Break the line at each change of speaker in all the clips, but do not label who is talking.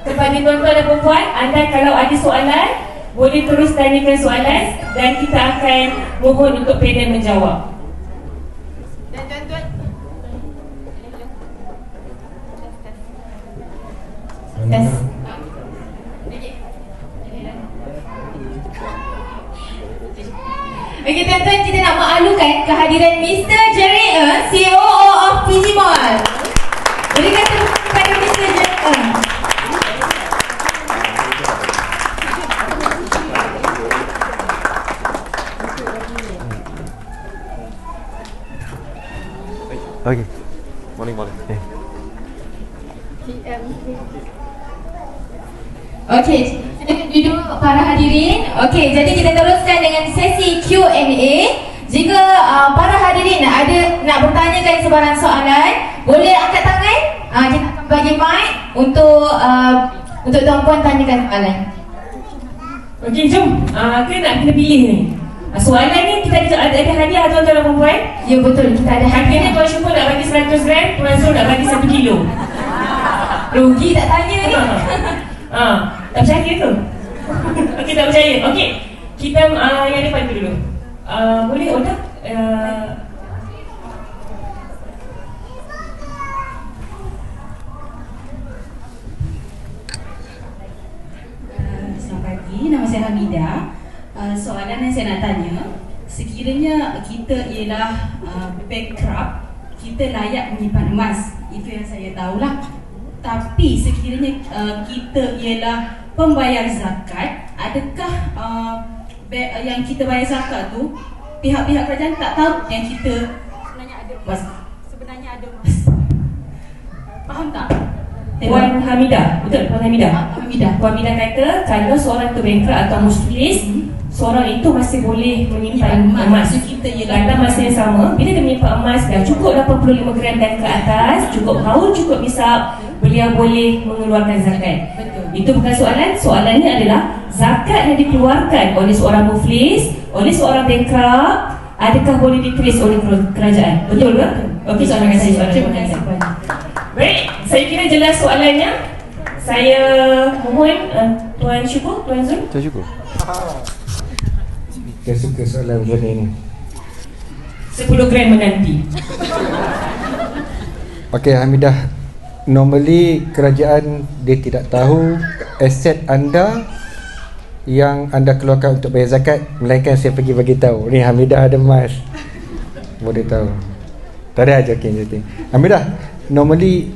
kepada tuan-tuan dan puan, anda kalau ada soalan boleh terus tanyakan soalan dan kita akan mohon untuk panel menjawab. Dan tuan-tuan, test. Okey tuan-tuan, kita nak maklumkan kehadiran Mr. Jerry COO of PG Mall. Berikan tepuk kepada Mr. Jerry.
Okay. Morning.
Okey, silakan duduk para hadirin. Okey, jadi kita teruskan dengan sesi Q&A. Jika para hadirin ada nak bertanyakan sebarang soalan, boleh angkat tangan. Kita akan bagi mic untuk tuan-puan tanyakan soalan. Okey, jom. Kena pilih ni. Soalan ni kita ada hadiah tuan-tuan dan puan-puan. Ya betul, kita ada hadiah. Tuan Syukur nak bagi 100 gram, Tuan Zul nak bagi 1 kilo. Rugi tak tanya ni. Tak percaya ke? Okey, tak percaya. Okey, kita yang depan tu dulu. Boleh order?
Selamat pagi, nama saya Hamidah. Soalan yang saya nak tanya, sekiranya kita ialah bankrupt, kita layak menyimpan emas, itu yang saya tahulah. Tapi sekiranya kita ialah pembayar zakat, adakah yang kita bayar zakat tu pihak-pihak kerajaan tak tahu yang kita sebenarnya ada emas? Faham tak?
Puan Hamidah, betul Puan Hamidah? Puan Hamidah kata kalau seorang tu bankrupt atau muslis, seorang itu masih boleh menyimpan emas. Dalam masa yang sama, bila dia menyimpan emas dah cukup 85 gram dan ke atas, cukup haul, cukup nisab, beliau boleh mengeluarkan zakat.
Betul.
Itu bukan soalan. Soalannya adalah zakat yang dikeluarkan oleh seorang muflis, oleh seorang bankrupt, adakah boleh ditulis oleh kerajaan? Betul ke? Okey, terima kasih soalan. Baik, saya kira jelas soalannya. Saya mohon Tuan Syukur, Tuan Zul.
Tuan Syukur.
Saya suka soalan macam ni.
10 gram menanti.
Okey Hamidah, normally kerajaan dia tidak tahu aset anda yang anda keluarkan untuk bayar zakat, melainkan saya pergi bagi tahu ni Hamidah ada emas. Boleh tahu. Tak ada aja okey. Hamidah, normally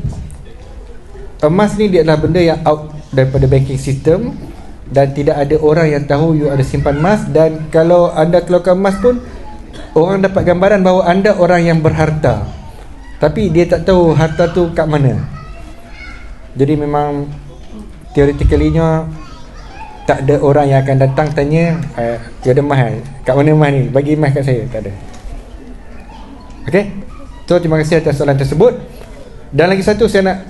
emas ni dia adalah benda yang out daripada banking system dan tidak ada orang yang tahu you ada simpan emas, dan kalau anda keluarkan emas pun orang dapat gambaran bahawa anda orang yang berharta, tapi dia tak tahu harta tu kat mana. Jadi memang teoretically-nya tak ada orang yang akan datang tanya you ada emas kat mana emas ni, bagi emas kat saya, tak ada. Okey, so terima kasih atas soalan tersebut. Dan lagi satu saya nak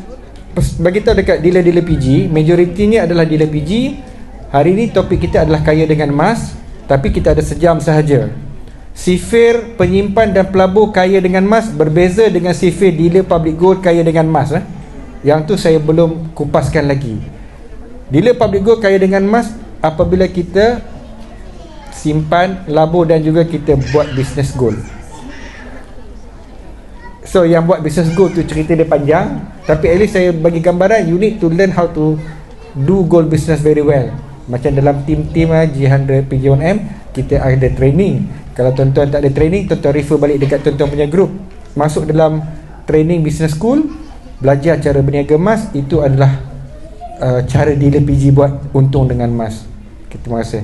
bagi tahu dekat dealer-dealer PG, majoritinya adalah dealer PG. Hari ini topik kita adalah kaya dengan emas, tapi kita ada sejam sahaja. Sifir penyimpan dan pelabur kaya dengan emas berbeza dengan sifir dealer public gold kaya dengan emas. Yang tu saya belum kupaskan lagi. Dealer public gold kaya dengan emas apabila kita simpan, labur dan juga kita buat bisnes gold. So yang buat bisnes gold tu cerita dia panjang, tapi at least saya bagi gambaran, you need to learn how to do gold business very well. Macam dalam tim-tim G100 PG1M, kita ada training. Kalau tuan-tuan tak ada training, tuan-tuan refer balik dekat tuan-tuan punya group. Masuk dalam training business school, belajar cara berniaga emas. Itu adalah cara dealer PG buat untung dengan emas. Okay, terima kasih.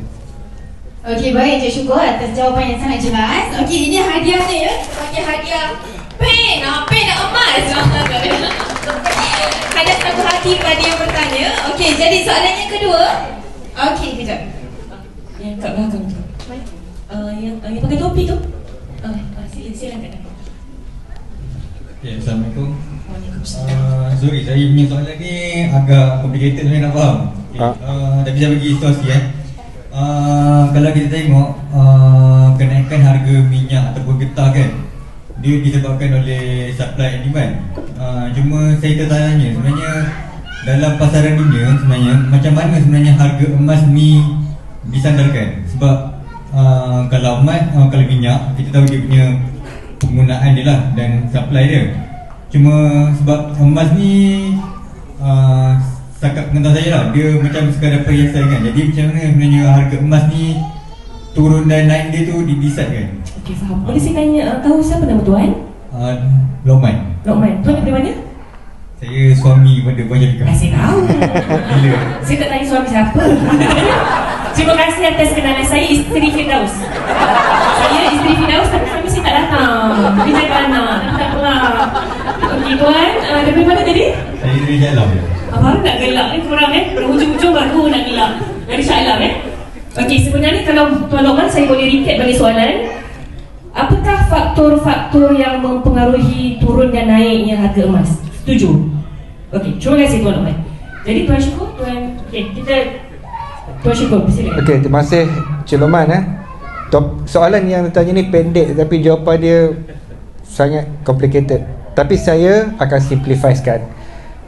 Okey, baik, Encik Syukur atas jawapan yang sangat jelas. Okey, ini hadiahnya ya. Sebagai hadiah pen dan emas. Hadiah satu hati kepada yang bertanya. Okey, jadi soalan yang kedua. Okey, kejap. Yang kat belakang tu. Yang pakai topi tu. Silakan.
Okay, Assalamualaikum. Sorry, saya punya soalan ni agak complicated, saya nak faham. Tapi saya bagi situasi kalau kita tengok kenaikan harga minyak ataupun getah kan, dia disebabkan oleh supply and demand. Cuma saya tertanya sebenarnya dalam pasaran dunia sebenarnya macam mana sebenarnya harga emas ni disandarkan. Sebab kalau emas, kalau minyak kita tahu dia punya penggunaan dia lah dan supply dia. Cuma sebab emas ni setakat pengetahuan saya lah, dia macam sekadar perhiasan kan. Jadi macam mana sebenarnya harga emas ni turun dan naik dia tu didesaidkan.
Okey, faham. Boleh saya tanya, tahu siapa nama tuan?
Lokman.
Lokman. Tuan daripada mana?
Saya suami kepada Puan Jalika.
Saya tahu. Saya tak tanya suami siapa. Terima kasih atas kenalan saya, isteri Firdaus. Saya isteri Firdaus tapi suami saya tak datang. Dia jaga anak. Tak apa. Okey tuan, daripada mana tadi?
Saya dari Shah Alam.
Baru nak gelak ni korang berhujung-hujung baru nak gelak. Dari Shah Alam Okey, sebenarnya kalau Tuan Lokman saya boleh recap balik soalan. Apakah faktor-faktor yang mempengaruhi turun dan naiknya harga emas? Setuju? Okey, terima kasih Tuan Lokman. Jadi Tuan Syukur, Tuan Syukur, silakan.
Okey, terima kasih Cik Loman. Soalan yang ditanya ni pendek tapi jawapan dia sangat complicated. Tapi saya akan simplifikan.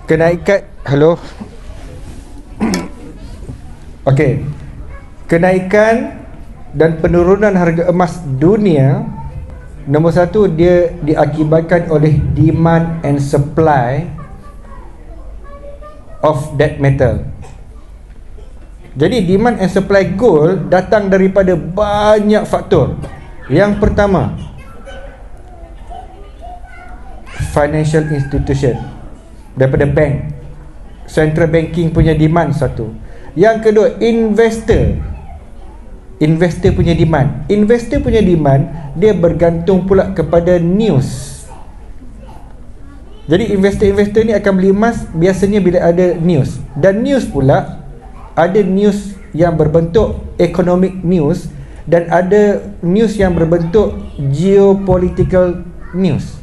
Kenaikan, hello. Okey. Kenaikan dan penurunan harga emas dunia, nombor satu, dia diakibatkan oleh demand and supply of that metal. Jadi demand and supply gold datang daripada banyak faktor. Yang pertama, financial institution, daripada bank, central banking punya demand satu. Yang kedua, investor punya demand. Investor punya demand dia bergantung pula kepada news. Jadi investor-investor ni akan beli emas biasanya bila ada news. Dan news pula ada news yang berbentuk economic news dan ada news yang berbentuk geopolitical news.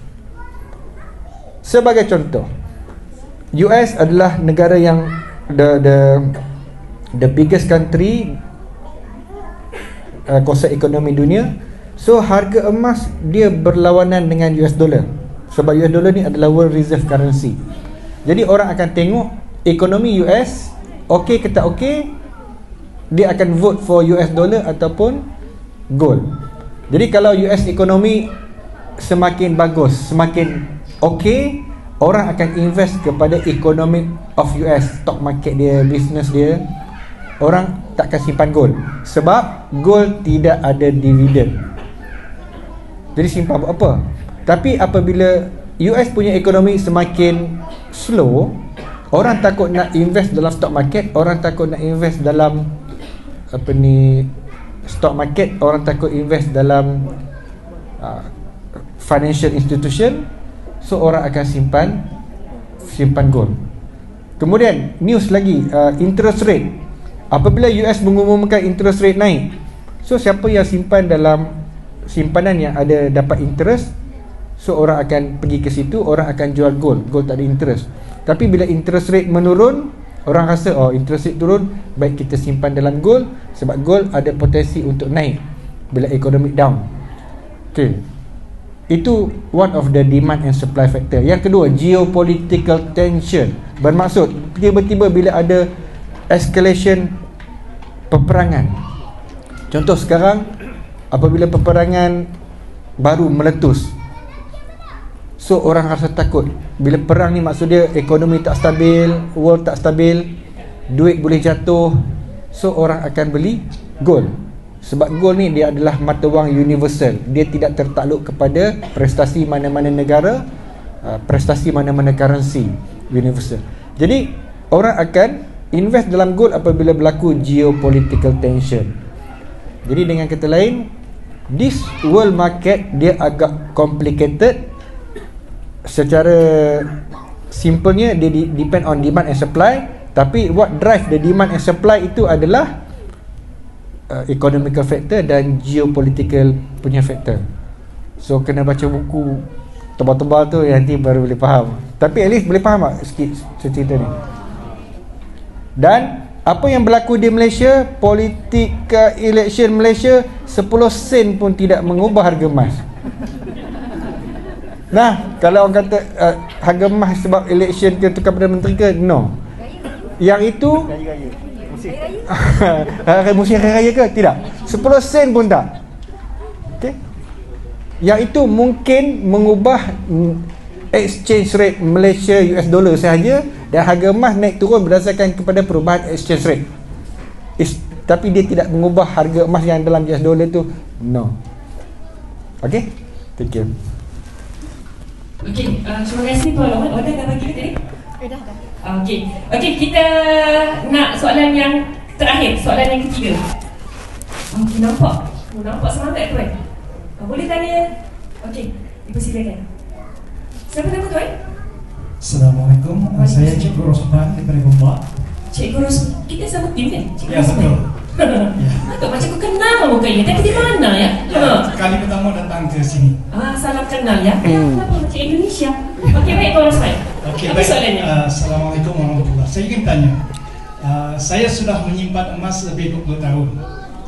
Sebagai contoh, US adalah negara yang the biggest country kuasa ekonomi dunia. So harga emas dia berlawanan dengan US dollar. Sebab US dollar ni adalah world reserve currency. Jadi orang akan tengok ekonomi US okey ke tak okey, dia akan vote for US dollar ataupun gold. Jadi kalau US ekonomi semakin bagus, semakin okey, orang akan invest kepada ekonomi of US, stock market dia, business dia. Orang takkan simpan gold sebab gold tidak ada dividen. Jadi simpan buat apa? Tapi apabila US punya ekonomi semakin slow, orang takut nak invest dalam stock market, orang takut nak invest dalam stock market, orang takut invest dalam financial institution. So orang akan simpan gold. Kemudian news lagi, interest rate. Apabila US mengumumkan interest rate naik, so siapa yang simpan dalam simpanan yang ada dapat interest, so orang akan pergi ke situ, orang akan jual gold. Gold tak ada interest. Tapi bila interest rate menurun, orang rasa interest rate turun, baik kita simpan dalam gold, sebab gold ada potensi untuk naik bila ekonomi down. Okay, itu one of the demand and supply factor. Yang kedua, geopolitical tension. Bermaksud tiba-tiba bila ada escalation peperangan. Contoh sekarang, apabila peperangan baru meletus, so orang rasa takut. Bila perang ni maksud dia ekonomi tak stabil, world tak stabil, duit boleh jatuh. So orang akan beli gold. Sebab gold ni dia adalah mata wang universal. Dia tidak tertakluk kepada prestasi mana-mana negara, prestasi mana-mana currency, universal. Jadi orang akan invest dalam gold apabila berlaku geopolitical tension. Jadi dengan kata lain, this world market dia agak complicated. Secara simpelnya dia depend on demand and supply. Tapi what drive the demand and supply itu adalah economical factor dan geopolitical punya factor. So kena baca buku tebal-tebal tu yang nanti baru boleh faham. Tapi at least boleh faham tak sikit cerita ni. Dan apa yang berlaku di Malaysia, politika election Malaysia 10 sen pun tidak mengubah harga emas. Nah, kalau orang kata harga emas sebab election ke tukar Perdana Menteri ke, no. Yang itu musim hari raya ke? Tidak. 10 sen pun tak. Okey. Yang itu mungkin mengubah exchange rate Malaysia US dollar sahaja, dan harga emas naik turun berdasarkan kepada perubahan exchange rate. Tapi dia tidak mengubah harga emas yang dalam US dollar tu. No. Okey. Thank you.
Okey, terima kasih Puan Lohan. Order dah bagi tadi?
Dah.
Okey, kita nak soalan yang terakhir, soalan yang ketiga. Okey, nampak semangat tuan. Boleh tanya? Okey, dipersilakan. Siapa nama tuan?
Assalamualaikum. Saya Cikgu Rosman daripada Gombak.
Cikgu Rosman. Kita sama tim kan? Cikgu
Ya, betul.
Betul, macam aku kenal mukanya. Tapi di mana ya?
Kali pertama datang ke sini.
Salam kenal ya. Kenapa macam Indonesia? Okey, baik Tuan Rosman.
Okey,
Apa
baik.
soalannya?
Assalamualaikum warahmatullahi. Saya ingin tanya. Saya sudah menyimpan emas lebih 20 tahun.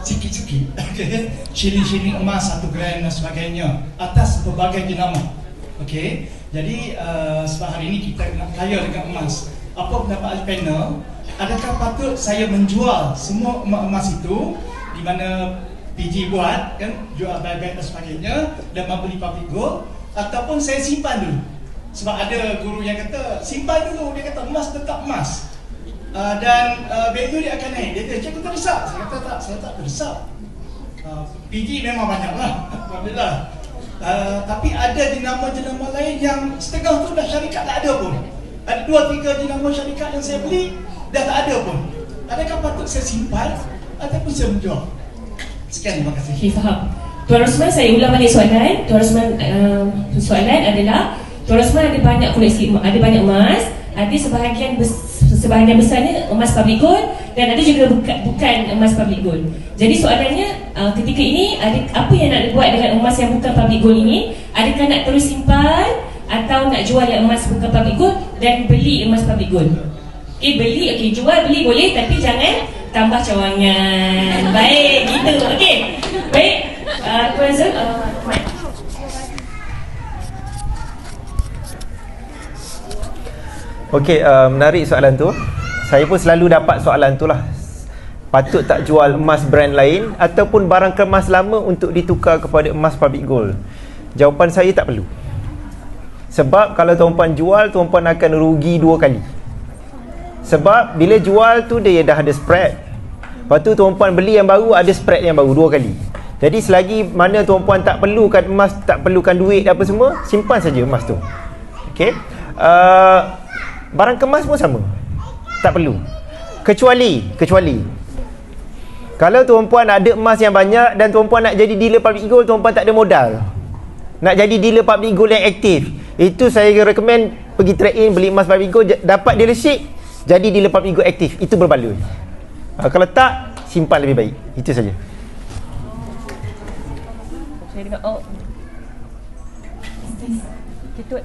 Sikit-sikit. Okey. Shilling-shilling emas 1 gram dan sebagainya atas berbagai jenama. Okey. Jadi sebab hari ini kita nak kaya dengan emas. Apa pendapat ahli panel? Adakah patut saya menjual semua emas itu di mana PG buat kan, jual bag-bag dan sebagainya dan membeli public gold, ataupun saya simpan dulu? Sebab ada guru yang kata simpan dulu, dia kata emas tetap emas. Dan value dia akan naik. Dia kata cikgu tak risau. Saya kata tak, saya tak risau. PG memang banyaklah, alhamdulillah. Tapi ada jenama-jenama lain yang setengah tu dah syarikat tak ada pun. Ada 2-3 jenama syarikat yang saya beli dah tak ada pun. Adakah patut saya simpan ataupun saya menjual? Sekian, terima kasih.
Okay, faham. Tuan Rosman, saya ulang balik soalan. Tuan Rosman, soalan adalah Tuan Rosman ada banyak koleksi, ada banyak emas, ada sebahagian besarnya emas public gold, dan ada juga bukan emas public gold. Jadi soalannya, ketika ini apa yang nak buat dengan emas yang bukan public gold ini? Adakah nak terus simpan atau nak jual yang emas bukan public gold dan beli emas public gold? Jual beli boleh, tapi jangan tambah cawangan. Baik, gitu. Okey. Baik. Tuan Zul, Mike.
Okey, menarik soalan tu. Saya pun selalu dapat soalan tu lah. Patut tak jual emas brand lain ataupun barang kemas lama untuk ditukar kepada emas public gold? Jawapan saya tak perlu. Sebab kalau tuan-puan jual, tuan-puan akan rugi 2 kali. Sebab bila jual tu dia dah ada spread. Lepas tu tuan-puan beli yang baru, ada spread yang baru 2 kali. Jadi selagi mana tuan-puan tak perlukan emas, tak perlukan duit apa semua, simpan saja emas tu. Okey. Barang kemas pun sama. Tak perlu. Kecuali kalau tuan-puan ada emas yang banyak dan tuan-puan nak jadi dealer public gold, tuan-puan tak ada modal. Nak jadi dealer public gold yang aktif, itu saya recommend pergi trade in, beli emas public gold, dapat dealership, jadi dealer public gold aktif. Itu berbaloi. Kalau tak, simpan lebih baik. Itu saja.
Saya dengar, Ketut.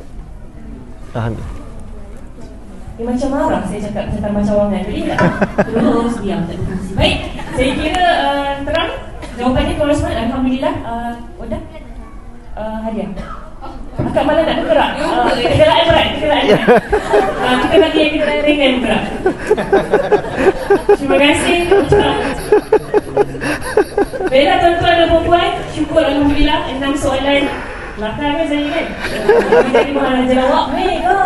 Alhamdulillah.
Dia macam marah saya cakap tentang tambah cawangan. Jadi tak? Terus diam, tak berfungsi. Baik, saya kira terang jawapannya Tuan Rosman. Alhamdulillah. Oda? Hadiah. Akak malah nak bergerak. Kegelaan berat. Kita bagi yang kegelaan ringan bergerak. Terima kasih. Baiklah tuan-tuan dan puan-puan, syukur Alhamdulillah 6 soalan. Lakar kan saya kan? Jadi mana jawab ni ke?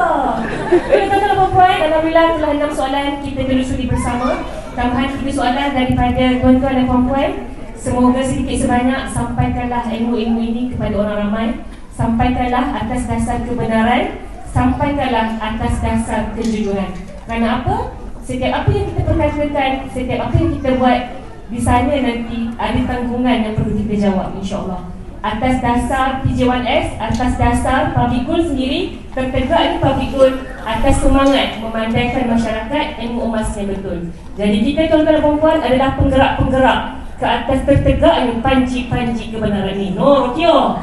Baiklah tuan-tuan dan puan-puan, Alhamdulillah telah 6 soalan kita telusuri bersama. Tambahan 3 soalan daripada tuan-tuan dan puan-puan. Semoga sedikit sebanyak sampaikanlah ilmu-ilmu ini kepada orang ramai. Sampaikanlah atas dasar kebenaran, sampaikanlah atas dasar kejujuran. Kerana apa? Setiap apa yang kita perkatakan, setiap apa yang kita buat, di sana nanti ada tanggungan yang perlu kita jawab, insyaAllah. Atas dasar PJ1S, atas dasar public goal sendiri, tertegak di public goal atas semangat memandangkan masyarakat ilmu emas yang betul. Jadi kita tuan-tuan dan puan-puan adalah penggerak-penggerak ke atas tertegaknya panci-panci kebenaran ni. No, Tio.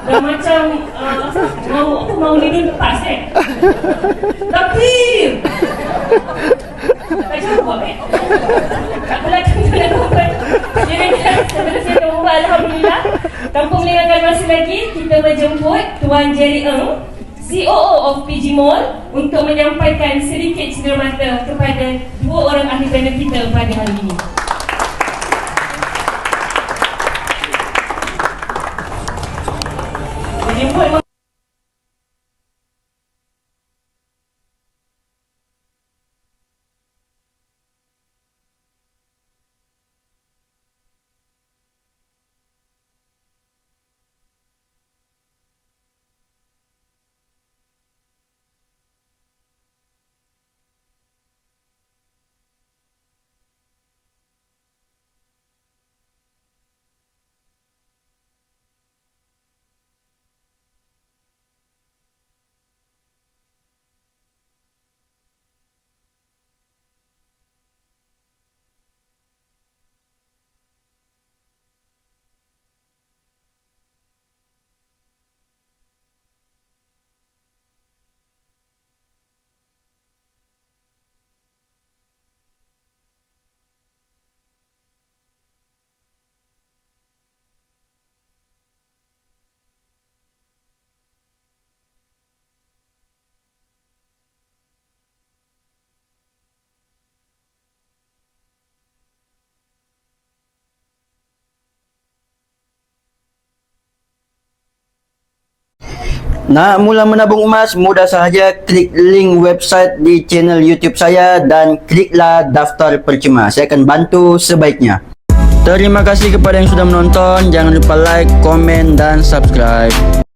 Dah macam mau lidun lepas Tapi tak jawab tak apalah tuan-tuan dan puan-puan. Jadi sebelum saya berubah, Alhamdulillah tanpa melengahkan masa lagi, kita menjemput Tuan Jerry Ng
COO of PG Mall untuk menyampaikan sedikit cenderamata kepada dua orang ahli panel kita pada hari ini. Menjemput
Nak mula menabung emas, mudah sahaja klik link website di channel YouTube saya dan kliklah daftar percuma. Saya akan bantu sebaiknya. Terima kasih kepada yang sudah menonton. Jangan lupa like, komen dan subscribe.